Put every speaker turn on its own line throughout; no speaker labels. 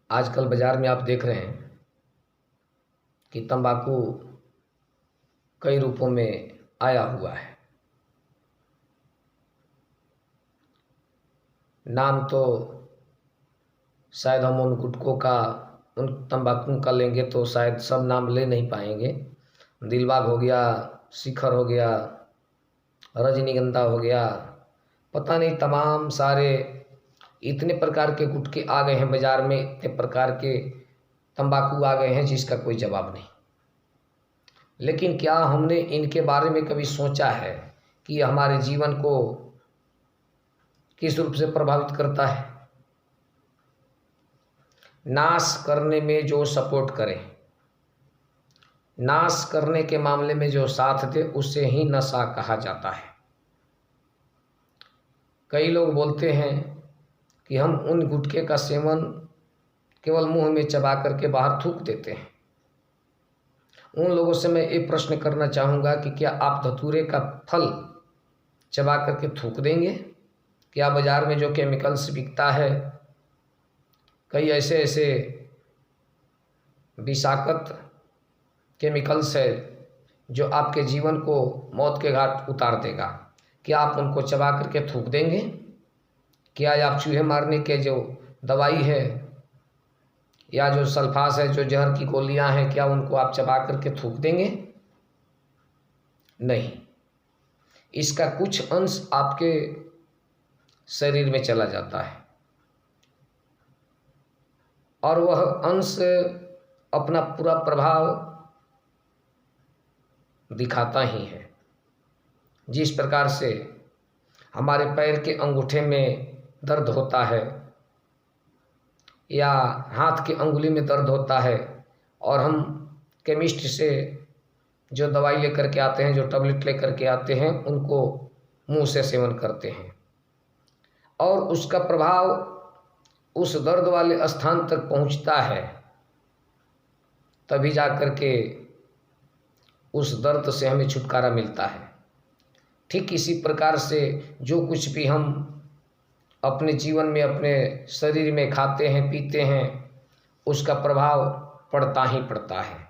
आजकल बाज़ार में आप देख रहे हैं कि तंबाकू कई रूपों में आया हुआ है। नाम तो शायद हम उन गुटखों का, उन तंबाकू का लेंगे तो शायद सब नाम ले नहीं पाएंगे। दिलबाग हो गया, शिखर हो गया, रजनीगंधा हो गया, पता नहीं तमाम सारे इतने प्रकार के गुटखे आ गए हैं बाज़ार में, इतने प्रकार के तंबाकू आ गए हैं जिसका कोई जवाब नहीं। लेकिन क्या हमने इनके बारे में कभी सोचा है कि यह हमारे जीवन को किस रूप से प्रभावित करता है? नाश करने में जो सपोर्ट करे, नाश करने के मामले में जो साथ दे, उसे ही नशा कहा जाता है। कई लोग बोलते हैं कि हम उन गुटखे का सेवन केवल मुंह में चबा करके बाहर थूक देते हैं। उन लोगों से मैं ये प्रश्न करना चाहूँगा कि क्या आप धतूरे का फल चबा करके थूक देंगे? क्या बाज़ार में जो केमिकल्स बिकता है, कई ऐसे ऐसे विषाक्त केमिकल्स है जो आपके जीवन को मौत के घाट उतार देगा, क्या आप उनको चबा करके थूक देंगे? क्या आप चूहे मारने के जो दवाई है या जो सल्फास है, जो जहर की गोलियां हैं, क्या उनको आप चबा करके थूक देंगे? नहीं, इसका कुछ अंश आपके शरीर में चला जाता है और वह अंश अपना पूरा प्रभाव दिखाता ही है। जिस प्रकार से हमारे पैर के अंगूठे में दर्द होता है या हाथ की अंगुली में दर्द होता है और हम केमिस्ट से जो दवाई लेकर के आते हैं, जो टैबलेट लेकर के आते हैं, उनको मुंह से सेवन करते हैं और उसका प्रभाव उस दर्द वाले स्थान तक पहुंचता है, तभी जा कर के उस दर्द से हमें छुटकारा मिलता है। ठीक इसी प्रकार से जो कुछ भी हम अपने जीवन में, अपने शरीर में खाते हैं, पीते हैं, उसका प्रभाव पड़ता ही पड़ता है।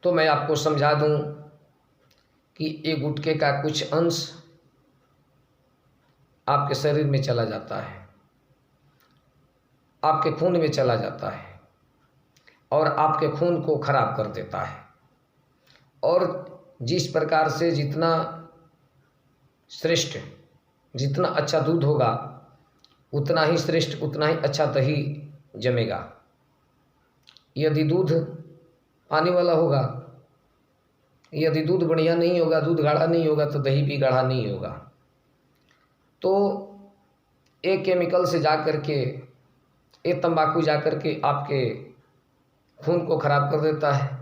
तो मैं आपको समझा दूं कि ये गुटखे का कुछ अंश आपके शरीर में चला जाता है, आपके खून में चला जाता है और आपके खून को खराब कर देता है। और जिस प्रकार से जितना श्रेष्ठ, जितना अच्छा दूध होगा, उतना ही श्रेष्ठ, उतना ही अच्छा दही जमेगा। यदि दूध पानी वाला होगा, यदि दूध बढ़िया नहीं होगा, दूध गाढ़ा नहीं होगा, तो दही भी गाढ़ा नहीं होगा। तो एक केमिकल से जा कर के, एक तंबाकू जा कर के आपके खून को खराब कर देता है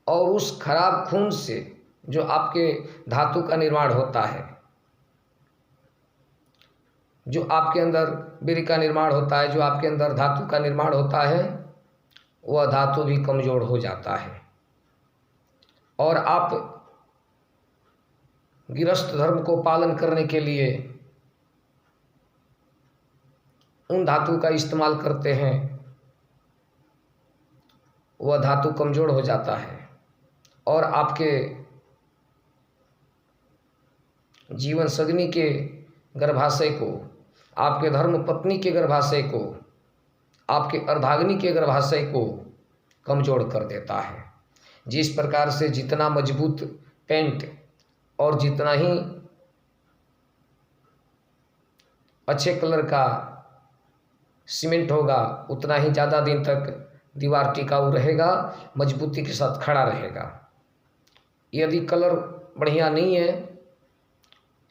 और उस खराब खून से जो आपके धातु का निर्माण होता है, जो आपके अंदर बीड़ी का निर्माण होता है, जो आपके अंदर धातु का निर्माण होता है, वह धातु भी कमज़ोर हो जाता है और आप गृहस्थ धर्म को पालन करने के लिए उन धातु का इस्तेमाल करते हैं, वह धातु कमज़ोर हो जाता है और आपके जीवन सगनी के गर्भाशय को, आपके धर्म पत्नी के गर्भाशय को, आपके अर्धांगिनी के गर्भाशय को कमज़ोर कर देता है। जिस प्रकार से जितना मजबूत पेंट और जितना ही अच्छे कलर का सीमेंट होगा, उतना ही ज़्यादा दिन तक दीवार टिकाऊ रहेगा, मजबूती के साथ खड़ा रहेगा। यदि कलर बढ़िया नहीं है,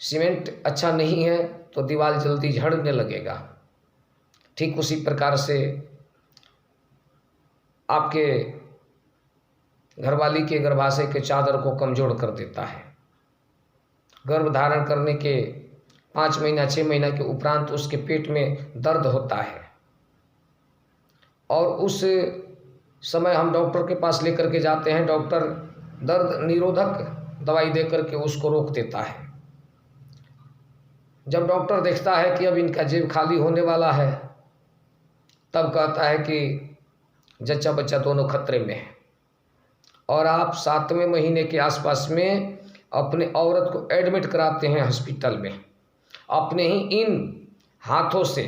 सीमेंट अच्छा नहीं है, तो दीवार जल्दी झड़ने लगेगा। ठीक उसी प्रकार से आपके घरवाली के गर्भाशय के चादर को कमज़ोर कर देता है। गर्भ धारण करने के 5 महीना 6 महीना के उपरांत उसके पेट में दर्द होता है और उस समय हम डॉक्टर के पास लेकर के जाते हैं। डॉक्टर दर्द निरोधक दवाई दे करके उसको रोक देता है जब डॉक्टर देखता है कि अब इनका जेब खाली होने वाला है, तब कहता है कि जच्चा बच्चा दोनों खतरे में है, और आप 7वें महीने के आसपास में अपने औरत को एडमिट कराते हैं हॉस्पिटल में। अपने ही इन हाथों से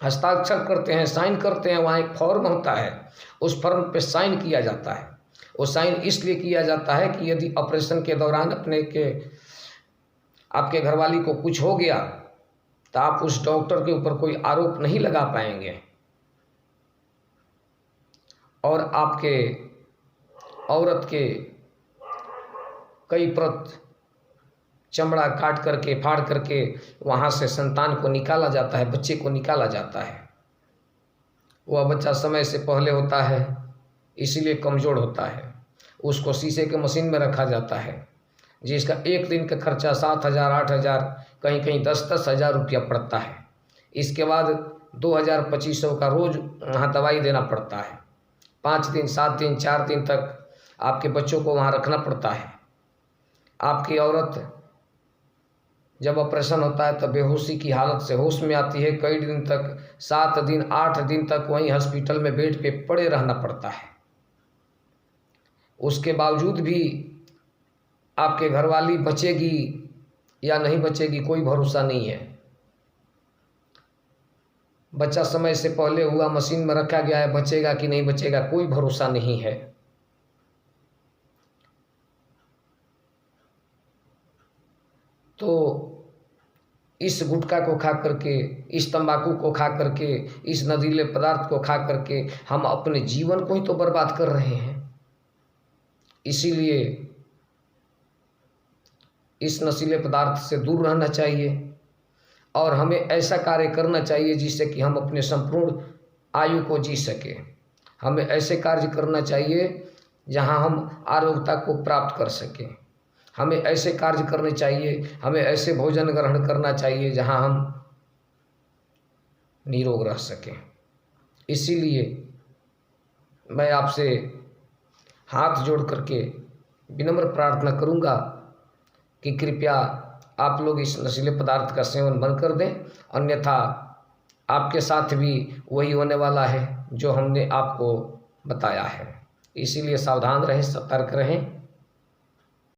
हस्ताक्षर करते हैं, साइन करते हैं। वहाँ एक फॉर्म होता है, उस फॉर्म पे साइन किया जाता है। वो साइन इसलिए किया जाता है कि यदि ऑपरेशन के दौरान आपके घरवाली को कुछ हो गया तो आप उस डॉक्टर के ऊपर कोई आरोप नहीं लगा पाएंगे, और आपके औरत के कई परत चमड़ा काट करके फाड़ करके वहाँ से संतान को निकाला जाता है, बच्चे को निकाला जाता है। वह बच्चा समय से पहले होता है, इसीलिए कमज़ोर होता है। उसको शीशे के मशीन में रखा जाता है, जिसका एक दिन का खर्चा 7,000 8,000 कहीं कहीं 10-10 हज़ार रुपया पड़ता है। इसके बाद 2,000-2,500 का रोज़ वहाँ दवाई देना पड़ता है। 5 दिन 7 दिन 4 दिन तक आपके बच्चों को वहाँ रखना पड़ता है। आपकी औरत जब ऑपरेशन होता है तब बेहोशी की हालत से होश में आती है। कई दिन तक 7 दिन 8 दिन तक वहीं हॉस्पिटल में बेड पे पड़े रहना पड़ता है। उसके बावजूद भी आपके घरवाली बचेगी या नहीं बचेगी कोई भरोसा नहीं है। बच्चा समय से पहले हुआ, मशीन में रखा गया है, बचेगा कि नहीं बचेगा कोई भरोसा नहीं है। तो इस गुटखा को खा करके, इस तंबाकू को खा करके, इस नशीले पदार्थ को खा करके हम अपने जीवन को ही तो बर्बाद कर रहे हैं। इसीलिए इस नशीले पदार्थ से दूर रहना चाहिए और हमें ऐसा कार्य करना चाहिए जिससे कि हम अपने संपूर्ण आयु को जी सके। हमें ऐसे कार्य करना चाहिए जहां हम आरोग्यता को प्राप्त कर सकें। हमें ऐसे कार्य करने चाहिए, हमें ऐसे भोजन ग्रहण करना चाहिए जहां हम निरोग रह सकें। इसीलिए मैं आपसे हाथ जोड़ करके विनम्र प्रार्थना करूंगा कि कृपया आप लोग इस नशीले पदार्थ का सेवन बंद कर दें, अन्यथा आपके साथ भी वही होने वाला है जो हमने आपको बताया है। इसीलिए सावधान रहें, सतर्क रहें